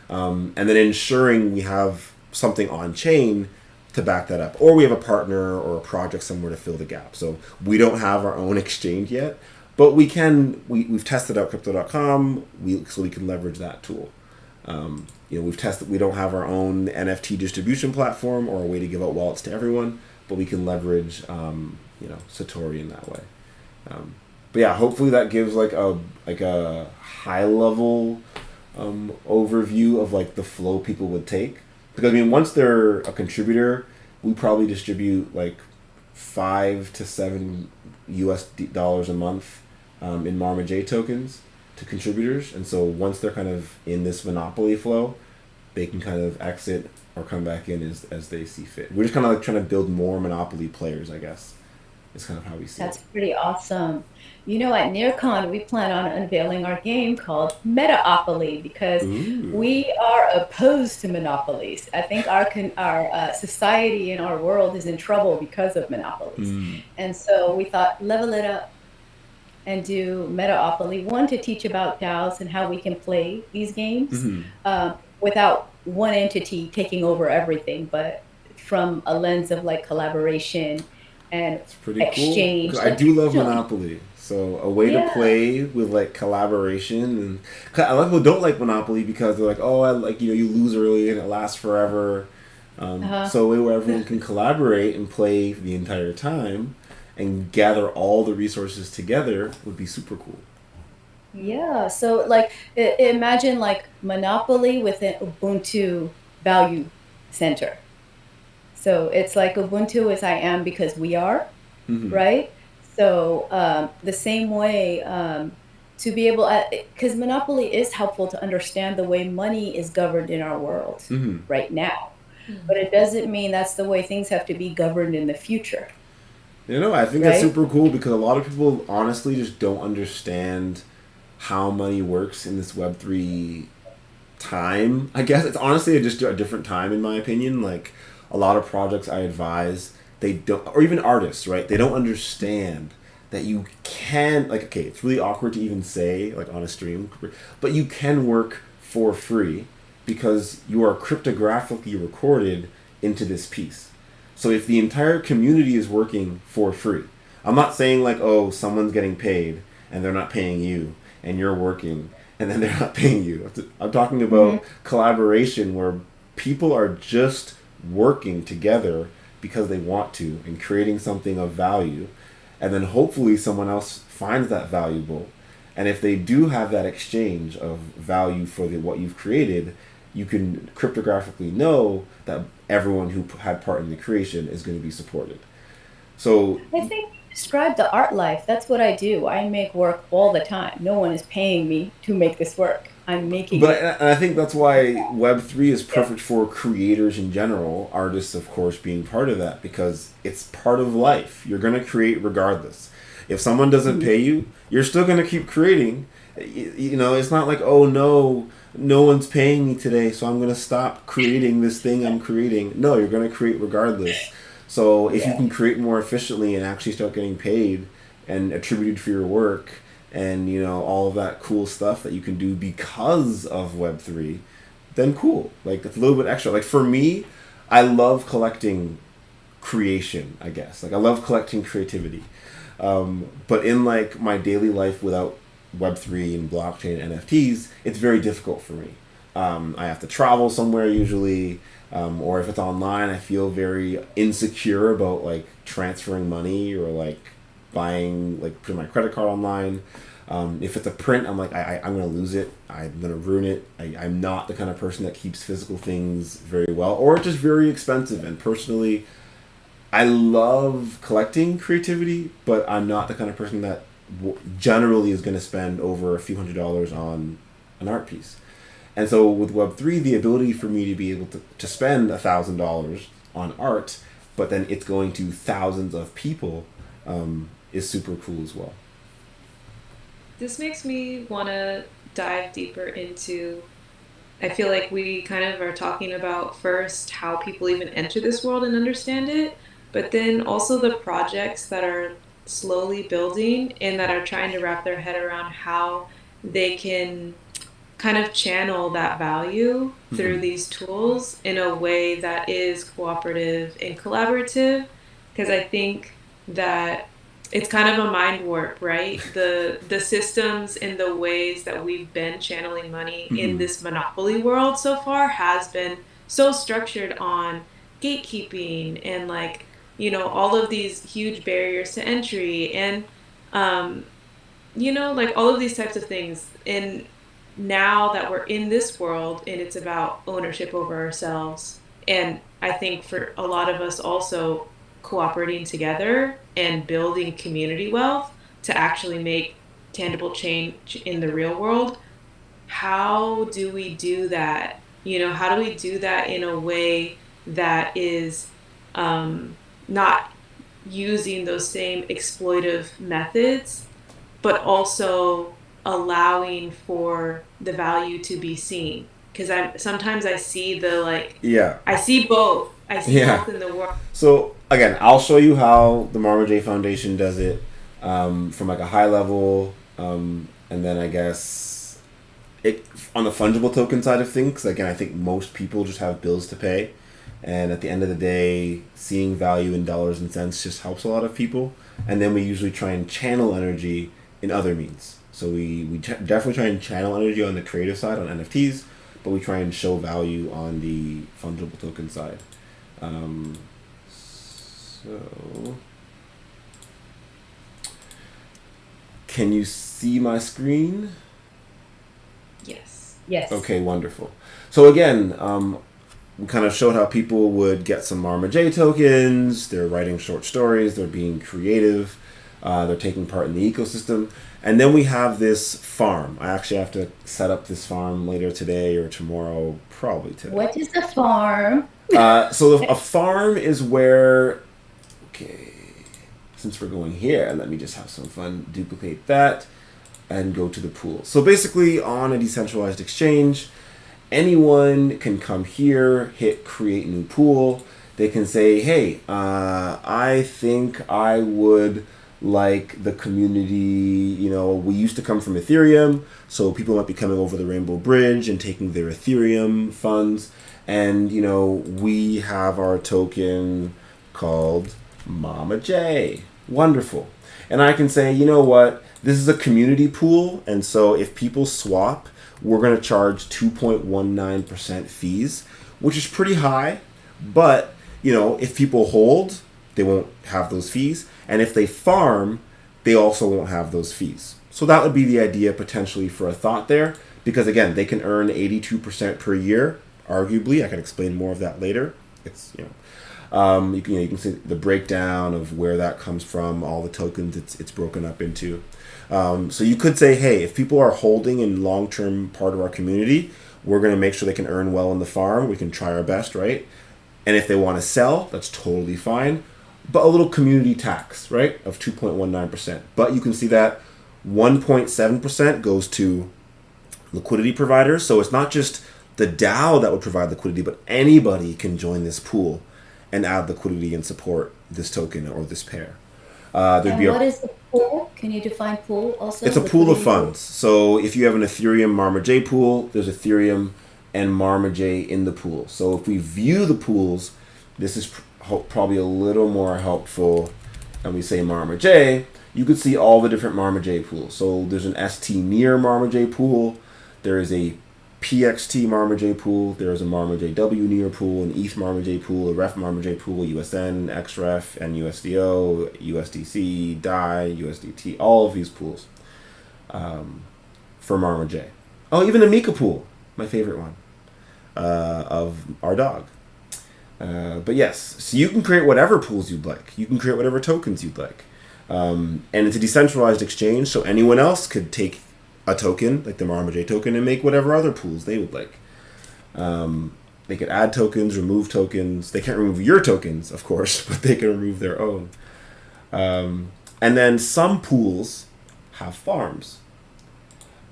And then ensuring we have something on chain to back that up, or we have a partner or a project somewhere to fill the gap. So we don't have our own exchange yet, but we've tested out crypto.com, so we can leverage that tool. We don't have our own NFT distribution platform or a way to give out wallets to everyone, but we can leverage, Satori in that way. But yeah, hopefully that gives like a high level overview of like the flow people would take. Because once they're a contributor, we probably distribute like $5 to $7 US a month in marmaj tokens to contributors. And so once they're kind of in this monopoly flow, they can kind of exit or come back in as they see fit. We're just kind of like trying to build more monopoly players, I guess. It's kind of how we see That's it. pretty awesome. At NearCon, we plan on unveiling our game called Metaopoly because Ooh. we are opposed to monopolies. I think our society and our world is in trouble because of monopolies. And so we thought, level it up and do Metaopoly. One, to teach about DAOs and how we can play these games without one entity taking over everything, but from a lens of like collaboration and It's pretty exchange. cool. 'Cause I do love Monopoly. So a way to play with like collaboration, and 'cause a lot of people don't like Monopoly because they're like, oh, I like you lose early and it lasts forever. So a way where everyone can collaborate and play the entire time and gather all the resources together would be super cool. Yeah, so like imagine like Monopoly with an Ubuntu value center. So it's like Ubuntu is I am because we are, right? So the same way to be able, because Monopoly is helpful to understand the way money is governed in our world right now. But it doesn't mean that's the way things have to be governed in the future. I think that's super cool because a lot of people honestly just don't understand how money works in this Web3 time. I guess it's honestly just a different time in my opinion. Like a lot of projects I advise, they don't, or even artists, right? They don't understand that you can, like, okay, it's really awkward to even say, like, on a stream, but you can work for free because you are cryptographically recorded into this piece. So if the entire community is working for free, I'm not saying like, oh, someone's getting paid and they're not paying you and you're working and then they're not paying you. I'm talking about collaboration where people are just working together because they want to and creating something of value, and then hopefully someone else finds that valuable, and if they do have that exchange of value for what you've created, you can cryptographically know that everyone who had part in the creation is going to be supported. So I think you described the art life. That's what I do. I make work all the time. No one is paying me to make this work. I'm making But it. I think that's why Web3 is perfect for creators in general, artists, of course, being part of that, because it's part of life. You're going to create regardless. If someone doesn't pay you, you're still going to keep creating. It's not like, oh no one's paying me today, so I'm going to stop creating this thing I'm creating. No, you're going to create regardless. So if you can create more efficiently and actually start getting paid and attributed for your work, and all of that cool stuff that you can do because of Web3, then cool. Like, it's a little bit extra. Like, for me, I love collecting creation, I guess. Like, I love collecting creativity. But in, like, my daily life without Web3 and blockchain and NFTs, it's very difficult for me. I have to travel somewhere usually, or if it's online, I feel very insecure about, like, transferring money or, like, putting my credit card online. If it's a print, I'm like, I'm going to lose it. I'm going to ruin it. I'm not the kind of person that keeps physical things very well, or it's just very expensive. And personally, I love collecting creativity, but I'm not the kind of person that generally is going to spend over a few $100s on an art piece. And so with Web3, the ability for me to be able to spend $1,000 on art, but then it's going to thousands of people, is super cool as well. This makes me want to dive deeper into. I feel like we kind of are talking about first how people even enter this world and understand it, but then also the projects that are slowly building and that are trying to wrap their head around how they can kind of channel that value through these tools in a way that is cooperative and collaborative. Because I think that it's kind of a mind warp, right? The systems and the ways that we've been channeling money in this monopoly world so far has been so structured on gatekeeping and, like, all of these huge barriers to entry and like all of these types of things. And now that we're in this world and it's about ownership over ourselves, and I think for a lot of us also cooperating together and building community wealth to actually make tangible change in the real world. How do we do that? How do we do that in a way that is not using those same exploitive methods, but also allowing for the value to be seen? Because sometimes I see I see both. I see both in the world. So again, I'll show you how the Marmaj Foundation does it from like a high level, and then I guess it on the fungible token side of things. 'Cause again, I think most people just have bills to pay, and at the end of the day, seeing value in dollars and cents just helps a lot of people. And then we usually try and channel energy in other means. So we definitely try and channel energy on the creative side on NFTs, but we try and show value on the fungible token side. So, can you see my screen? Yes. Yes. Okay, wonderful. So again, we kind of showed how people would get some marmaj tokens. They're writing short stories. They're being creative. They're taking part in the ecosystem. And then we have this farm. I actually have to set up this farm later today or tomorrow, probably today. What is a farm? So a farm is where, okay, since we're going here, let me just have some fun, duplicate that, and go to the pool. So basically on a decentralized exchange, anyone can come here, hit create new pool. They can say, hey, I think I would like the community, we used to come from Ethereum, so people might be coming over the Rainbow Bridge and taking their Ethereum funds. And, we have our token called marmaj. Wonderful. And I can say, you know what, this is a community pool, and so if people swap, we're going to charge 2.19% fees, which is pretty high. But, if people hold, they won't have those fees. And if they farm, they also won't have those fees. So that would be the idea potentially for a thought there. Because again, they can earn 82% per year, arguably. I can explain more of that later. It's, you can see the breakdown of where that comes from, all the tokens it's broken up into. So you could say, hey, if people are holding in long-term part of our community, we're going to make sure they can earn well in the farm. We can try our best, right? And if they want to sell, that's totally fine. but a little community tax, right, of 2.19%. But you can see that 1.7% goes to liquidity providers. So it's not just the DAO that would provide liquidity, but anybody can join this pool and add liquidity and support this token or this pair. And what is the pool? Can you define pool also? It's a pool of Liquidity funds. So if you have an Ethereum marmaj pool, there's Ethereum and marmaj in the pool. So if we view the pools, this is probably a little more helpful. And we say marmaj, you could see all the different marmaj pools. So there's an ST near marmaj pool. There is a PXT marmaj pool. There is a marmaj W near pool, an ETH marmaj pool, a ref marmaj pool, USN, XREF, NUSDO, USDC, DAI, USDT, all of these pools for marmaj. Oh, even a Mika pool, my favorite one, of our dog. But yes, so you can create whatever pools you'd like. You can create whatever tokens you'd like. And it's a decentralized exchange, so anyone else could take a token, like the marmaj token, and make whatever other pools they would like. They could add tokens, remove tokens. They can't remove your tokens, of course, but they can remove their own. And then some pools have farms.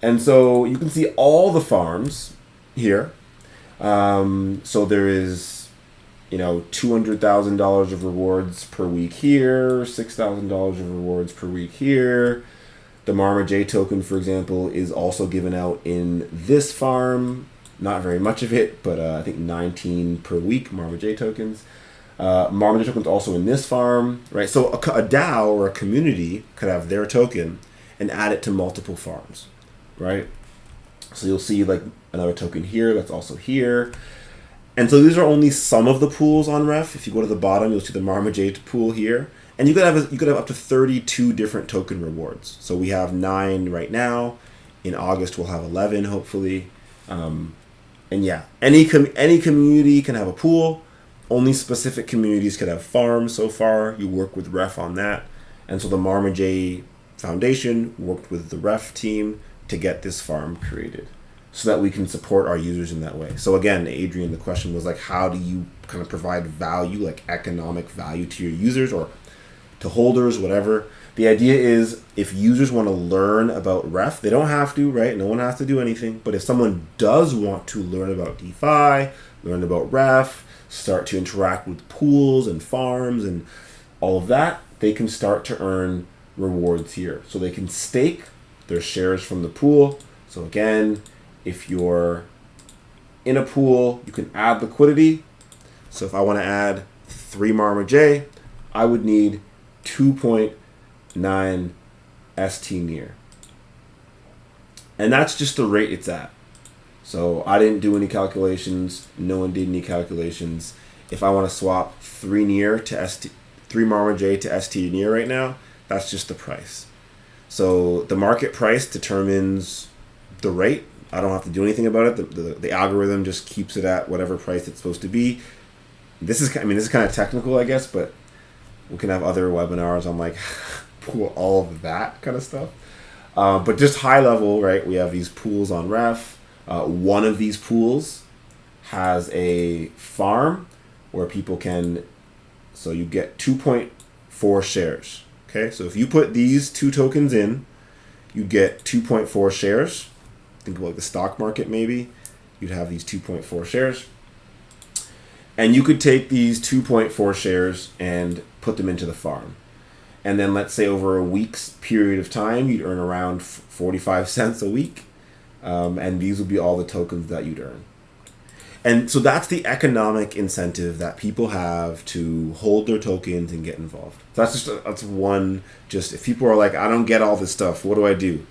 And so you can see all the farms here. So there is, $200,000 of rewards per week here, $6,000 of rewards per week here. The marmaj token, for example, is also given out in this farm. Not very much of it, but I think 19 per week marmaj tokens. Marmaj tokens also in this farm, right? So a DAO or a community could have their token and add it to multiple farms, right? So you'll see like another token here that's also here. And so these are only some of the pools on Ref. If you go to the bottom, you'll see the marmaj pool here. And you could have up to 32 different token rewards. So we have 9 right now. In August, we'll have 11, hopefully. And yeah, any community can have a pool. Only specific communities can have farms so far. You work with Ref on that. And so the marmaj Foundation worked with the Ref team to get this farm created so that we can support our users in that way. So again, Adrian, the question was like, how do you kind of provide value, like economic value to your users or to holders, whatever. The idea is if users want to learn about Ref, they don't have to, right? No one has to do anything. But if someone does want to learn about DeFi, learn about Ref, start to interact with pools and farms and all of that, they can start to earn rewards here. So they can stake their shares from the pool. So again, if you're in a pool, you can add liquidity. So if I want to add 3 marmaj, I would need 2.9 ST near. And that's just the rate it's at. So I didn't do any calculations. No one did any calculations. If I want to swap 3 marmaj to ST near right now, that's just the price. So the market price determines the rate. I don't have to do anything about it. The algorithm just keeps it at whatever price it's supposed to be. This is kind of technical, I guess, but we can have other webinars on like all of that kind of stuff. But just high level, right? We have these pools on Ref. One of these pools has a farm where people can, so you get 2.4 shares. Okay, so if you put these 2 tokens in, you get 2.4 shares. Think about the stock market maybe. You'd have these 2.4 shares. And you could take these 2.4 shares and put them into the farm. And then let's say over a week's period of time, you'd earn around 45 cents a week. And these would be all the tokens that you'd earn. And so that's the economic incentive that people have to hold their tokens and get involved. That's one, just if people are like, I don't get all this stuff, what do I do?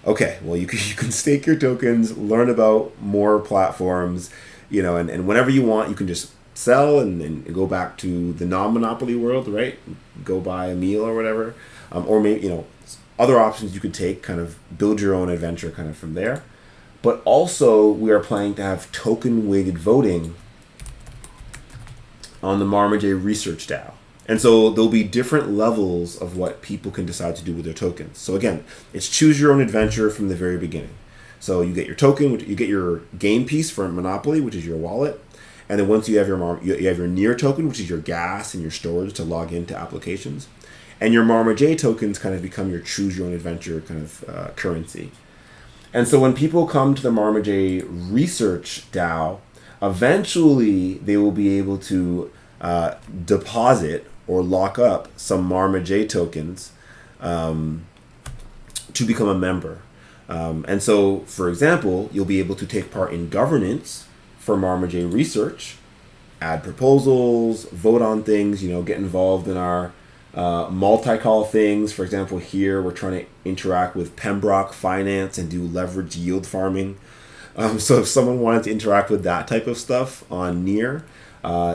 Okay, well, you can stake your tokens, learn about more platforms, and whenever you want, you can just sell and go back to the non-monopoly world, right? Go buy a meal or whatever. Or maybe, other options you could take, kind of build your own adventure kind of from there. But also, we are planning to have token-weighted voting on the marmaj Research DAO. And so there'll be different levels of what people can decide to do with their tokens. So again, it's choose your own adventure from the very beginning. So you get your token, you get your game piece for Monopoly, which is your wallet. And then once you have you have your near token, which is your gas and your storage to log into applications. And your marmaj tokens kind of become your choose your own adventure kind of currency. And so when people come to the marmaj research DAO, eventually they will be able to deposit or lock up some marmaj tokens to become a member. And so, for example, you'll be able to take part in governance for marmaj research, add proposals, vote on things, get involved in our multi-call things. For example, here we're trying to interact with Pembroke Finance and do leverage yield farming. So if someone wanted to interact with that type of stuff on Near,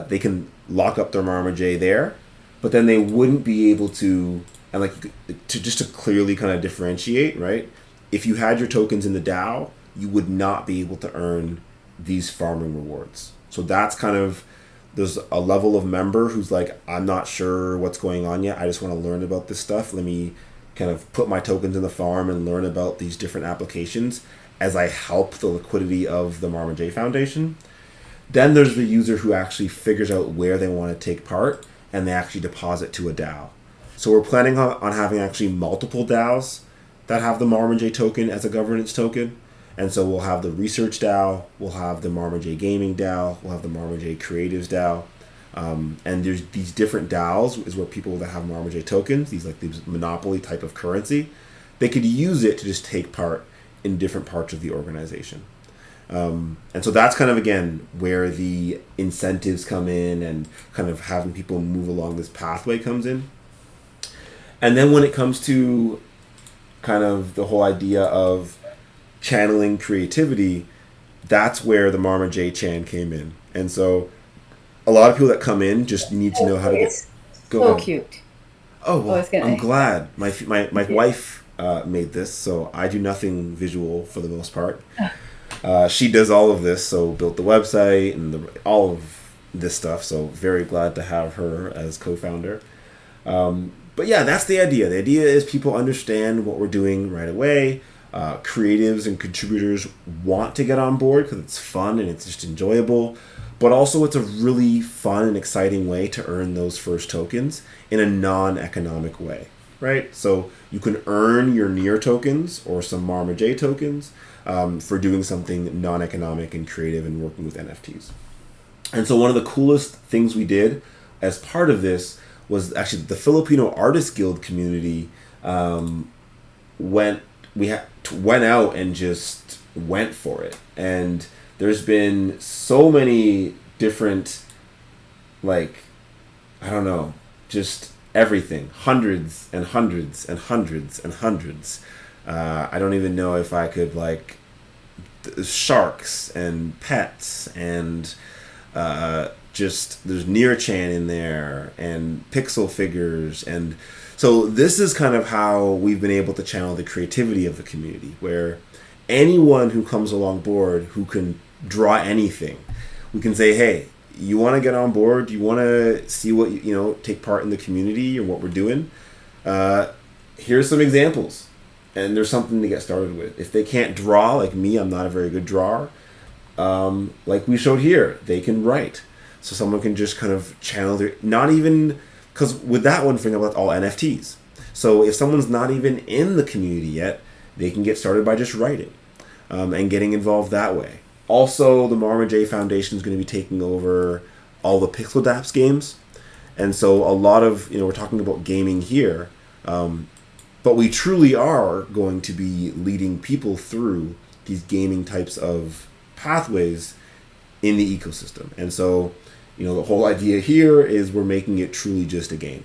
they can lock up their marmaj there, but then they wouldn't be able to, and just to clearly kind of differentiate, right? If you had your tokens in the DAO, you would not be able to earn these farming rewards. So that's kind of, there's a level of member who's like, I'm not sure what's going on yet. I just want to learn about this stuff. Let me kind of put my tokens in the farm and learn about these different applications as I help the liquidity of the marmaj Foundation. Then there's the user who actually figures out where they want to take part and they actually deposit to a DAO. So we're planning on having actually multiple DAOs that have the marmaj token as a governance token. And so we'll have the research DAO, we'll have the marmaj gaming DAO, we'll have the marmaj creatives DAO. And there's these different DAOs is where people that have marmaj tokens, these monopoly type of currency, they could use it to just take part in different parts of the organization. And so that's kind of, again, where the incentives come in and kind of having people move along this pathway comes in. And then when it comes to kind of the whole idea of channeling creativity, that's where the marmaj chan came in. And so a lot of people that come in just need to know how to get... Go so ahead. Cute. Oh, well, I'm glad. My wife made this, so I do nothing visual for the most part. She does all of this, so built the website and all of this stuff, so very glad to have her as co-founder. But yeah, that's the idea. The idea is people understand what we're doing right away. Creatives and contributors want to get on board because it's fun and it's just enjoyable. But also it's a really fun and exciting way to earn those first tokens in a non-economic way, right? So you can earn your Near tokens or some marmaj tokens for doing something non-economic and creative and working with NFTs. And so one of the coolest things we did as part of this was actually the Filipino Artist Guild community went out and just went for it. And there's been so many different, just everything, hundreds and hundreds and hundreds and hundreds. I don't even know if I could sharks and pets and just there's Nearchan in there and pixel figures. And so this is kind of how we've been able to channel the creativity of the community, where anyone who comes along board who can draw anything, we can say, hey, you want to get on board? You want to see what, take part in the community or what we're doing? Here's some examples. And there's something to get started with. If they can't draw, like me, I'm not a very good drawer. Like we showed here, they can write. So someone can just kind of channel their, not even, because with that one, for example, that's all NFTs. So if someone's not even in the community yet, they can get started by just writing and getting involved that way. Also, the marmaj Foundation is going to be taking over all the Pixel Daps games. And so a lot of, we're talking about gaming here, but we truly are going to be leading people through these gaming types of pathways in the ecosystem. And so, the whole idea here is we're making it truly just a game.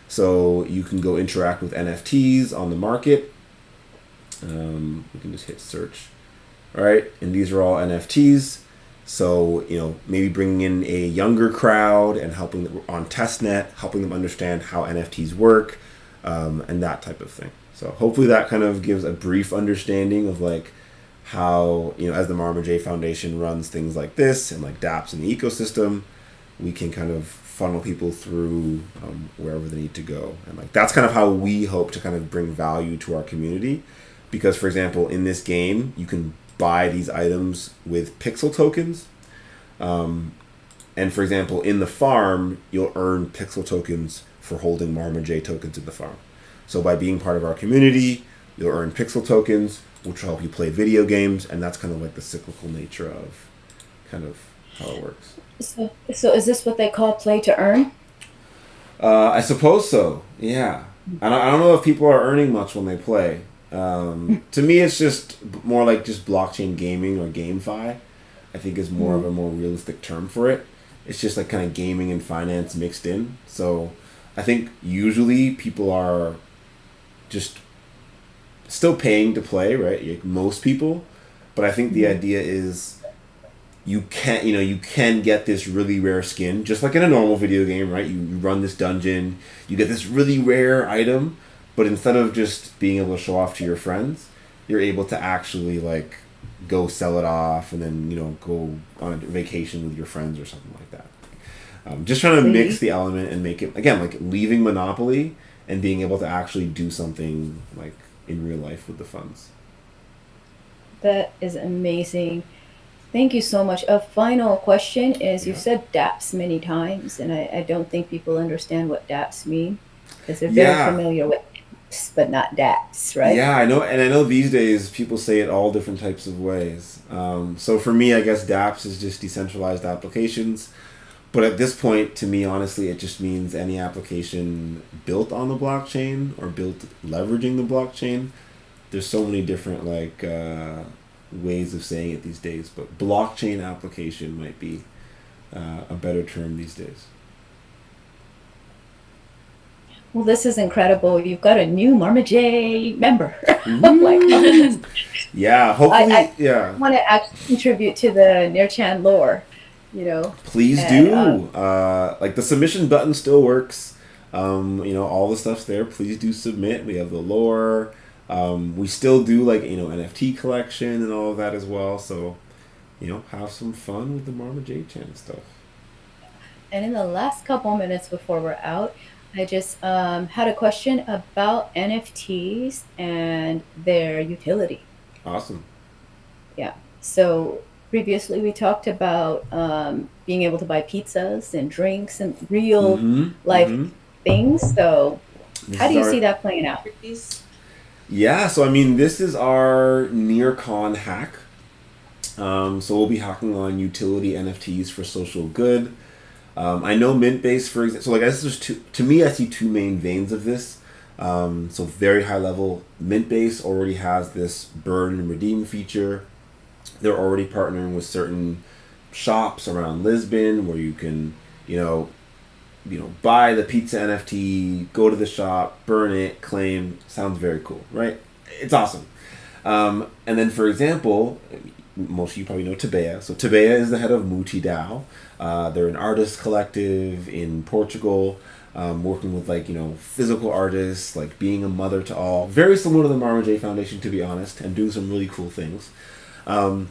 So you can go interact with NFTs on the market. We can just hit search. All right, and these are all NFTs. So, maybe bringing in a younger crowd and helping them on testnet, helping them understand how NFTs work, and that type of thing. So hopefully that kind of gives a brief understanding of how, as the marmaj Foundation runs things like this and dApps in the ecosystem, we can kind of funnel people through wherever they need to go. And that's kind of how we hope to kind of bring value to our community. Because, for example, in this game, you can buy these items with pixel tokens. And for example, in the farm, you'll earn pixel tokens for holding marmaj tokens in the farm. So by being part of our community, you'll earn pixel tokens, which will help you play video games, and that's kind of like the cyclical nature of kind of how it works. So is this what they call play to earn? I suppose so. Yeah. I don't know if people are earning much when they play. To me, it's just more like just blockchain gaming or GameFi. I think is more of a more realistic term for it. It's just like kind of gaming and finance mixed in. So I think usually people are just still paying to play, right? Like most people. But I think the idea is you can get this really rare skin, just like in a normal video game, right? You run this dungeon, you get this really rare item, but instead of just being able to show off to your friends, you're able to actually like go sell it off and then, go on a vacation with your friends or something like that. Just trying to mix the element and make it, again, like leaving Monopoly and being able to actually do something like in real life with the funds. That is amazing. Thank you so much. A final question is, you've said dApps many times, and I don't think people understand what dApps mean, because they're very familiar with apps, but not dApps, right? Yeah, I know these days people say it all different types of ways. So for me, I guess dApps is just decentralized applications. But at this point, to me, honestly, it just means any application built on the blockchain or built leveraging the blockchain. There's so many different ways of saying it these days, but blockchain application might be a better term these days. Well, this is incredible. You've got a new marmaj member. Yeah, hopefully, I want to actually contribute to the Nearchan lore. Please do. Like the submission button still works. All the stuff's there. Please do submit. We have the lore. We still do NFT collection and all of that as well. So, have some fun with the marmaj chan stuff. And in the last couple minutes before we're out, I just had a question about NFTs and their utility. Awesome. Yeah. So previously we talked about being able to buy pizzas and drinks and real life things. So how do you see that playing out? Yeah, so this is our NearCon hack. So we'll be hacking on utility NFTs for social good. I know Mintbase, for example, so I guess there's to me, I see two main veins of this. So very high level, Mintbase already has this burn and redeem feature. They're already partnering with certain shops around Lisbon where you can, buy the pizza NFT, go to the shop, burn it, claim. Sounds very cool, right? It's awesome. And then, for example, most of you probably know Tabeya. So Tabeya is the head of Muti DAO. They're an artist collective in Portugal, working with physical artists, like being a mother to all. Very similar to the marmaj Foundation, to be honest, and doing some really cool things. And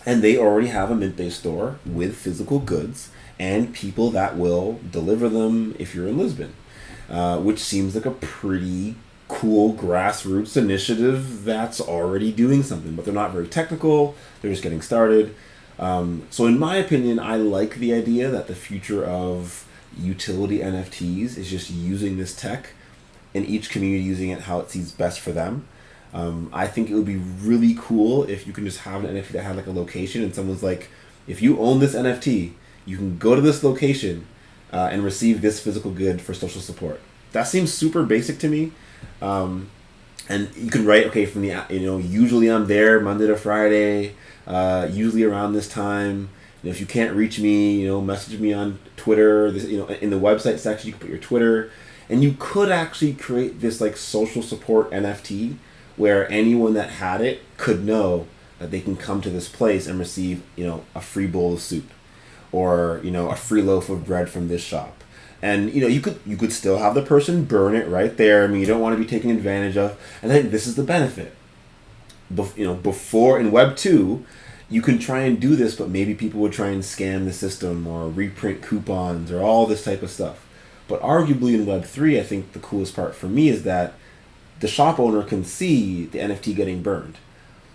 they already have a Mintbase store with physical goods and people that will deliver them if you're in Lisbon, which seems like a pretty cool grassroots initiative that's already doing something, but they're not very technical. They're just getting started. So in my opinion, I like the idea that the future of utility NFTs is just using this tech and each community using it how it sees best for them. I think it would be really cool if you can just have an NFT that had a location and someone's like, if you own this NFT, you can go to this location and receive this physical good for social support. That seems super basic to me. And you can write, okay, from the, usually I'm there Monday to Friday, usually around this time. If you can't reach me, message me on Twitter. In the website section, you can put your Twitter. And you could actually create this social support NFT where anyone that had it could know that they can come to this place and receive, a free bowl of soup or, a free loaf of bread from this shop. And, you could still have the person burn it right there. You don't want to be taken advantage of. And I think this is the benefit. Before in Web 2, you can try and do this, but maybe people would try and scam the system or reprint coupons or all this type of stuff. But arguably in Web 3, I think the coolest part for me is that the shop owner can see the NFT getting burned.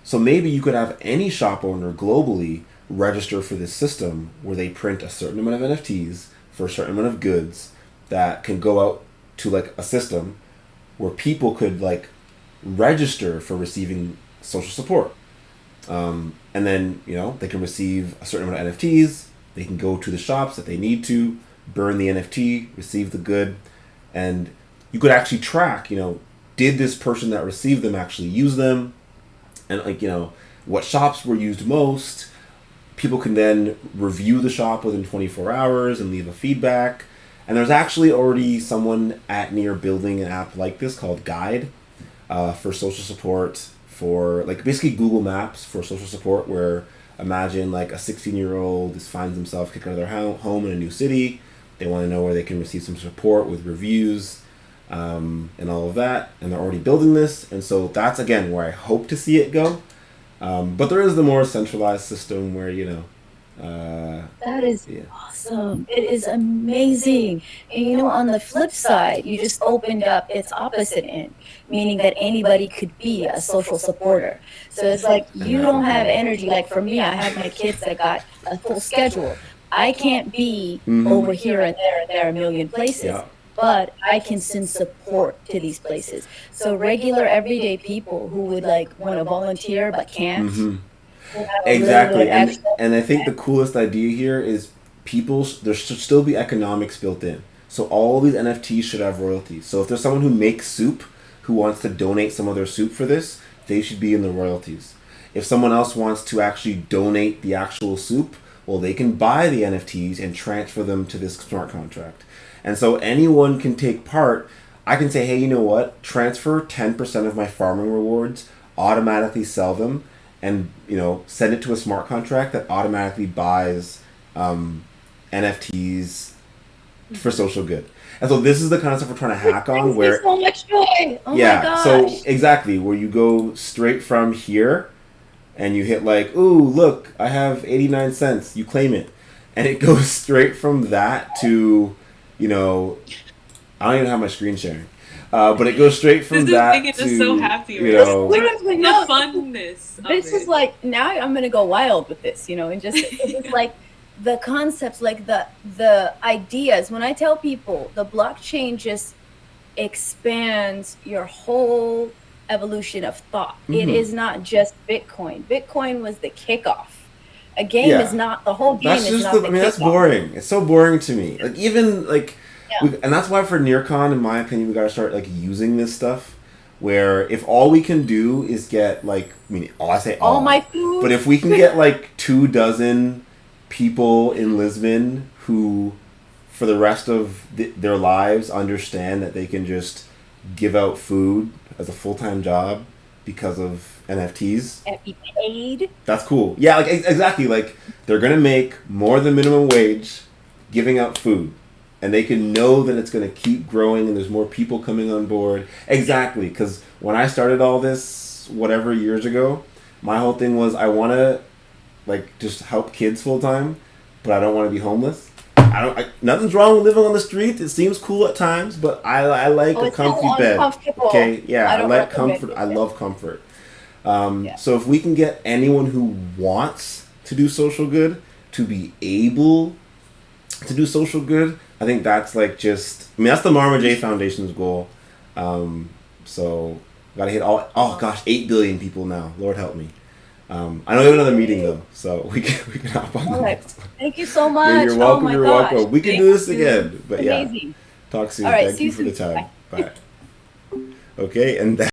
So maybe you could have any shop owner globally register for this system where they print a certain amount of NFTs for a certain amount of goods that can go out to like a system where people could like register for receiving social support. And then, you know, they can receive a certain amount of NFTs. They can go to the shops that they need to, burn the NFT, receive the good. And you could actually track, you know, did this person that received them actually use them? And like, you know, what shops were used most? People can then review the shop within 24 hours and leave a feedback. And there's actually already someone at Near building an app like this called Guide for social support, for like basically Google Maps for social support, where imagine like a 16-year-old finds themselves kicked out of their home in a new city. They want to know where they can receive some support with reviews and all of that. And they're already building this. And so that's, again, where I hope to see it go. But there is the more centralized system where, you know, that is awesome. It is amazing. And you know, on the flip side, you just opened up its opposite end, meaning that anybody could be a social supporter. So it's like you don't have energy. Like for me, I have my kids that got a full schedule. I can't be over here and there a million places. Yeah. But I can send support to these places. So regular everyday people who would like want to volunteer but can't. Exactly. And I think the coolest idea here is there should still be economics built in. So all these NFTs should have royalties. So if there's someone who makes soup who wants to donate some of their soup for this, they should be in the royalties. If someone else wants to actually donate the actual soup, well, they can buy the NFTs and transfer them to this smart contract. And so anyone can take part. I can say, hey, you know what? Transfer 10% of my farming rewards, automatically sell them, and, you know, send it to a smart contract that automatically buys NFTs for social good. And so this is the kind of stuff we're trying to hack on. Where so much joy. Oh yeah, my gosh. so exactly, where you go straight from here and you hit like, ooh, look, I have 89 cents. You claim it. And it goes straight from that to, you know, I don't even have my screen sharing. But it goes straight from that to, us so happy, you know, the funness. This is like, now I'm gonna go wild with this, you know, and just it's like the concepts, like the ideas. When I tell people the blockchain just expands your whole evolution of thought. It is not just Bitcoin. Bitcoin was the kickoff. A game is not the whole game. That's is just not the I mean, that's kickoff. boring. It's so boring to me. Like even like, and that's why for NearCon, in my opinion, we got to start like using this stuff. Where if all we can do is get like, I mean, I say all my food, but if we can get like 24 people in Lisbon who, for the rest of their lives, understand that they can just give out food as a full-time job because of NFTs and be paid. That's cool. Yeah, like exactly. Like they're gonna make more than minimum wage, giving out food, and they can know that it's gonna keep growing and there's more people coming on board. Exactly, because when I started all this, whatever years ago, my whole thing was I want to, like, just help kids full time, but I don't want to be homeless. Nothing's wrong with living on the street. It seems cool at times, but I like a comfy bed. Okay, yeah, I like comfort. I love comfort. So if we can get anyone who wants to do social good to be able to do social good, I think that's like just, I mean, that's the Marmaj Foundation's goal. So gotta hit oh gosh, 8 billion people now. Lord help me. I know we have another meeting though, so we can hop on the next one. Thank you so much. Yeah, you're welcome. Oh my you're gosh. welcome. We can do this again, but Amazing. Talk soon. All right, Thank you for the time. Bye. Okay, and that.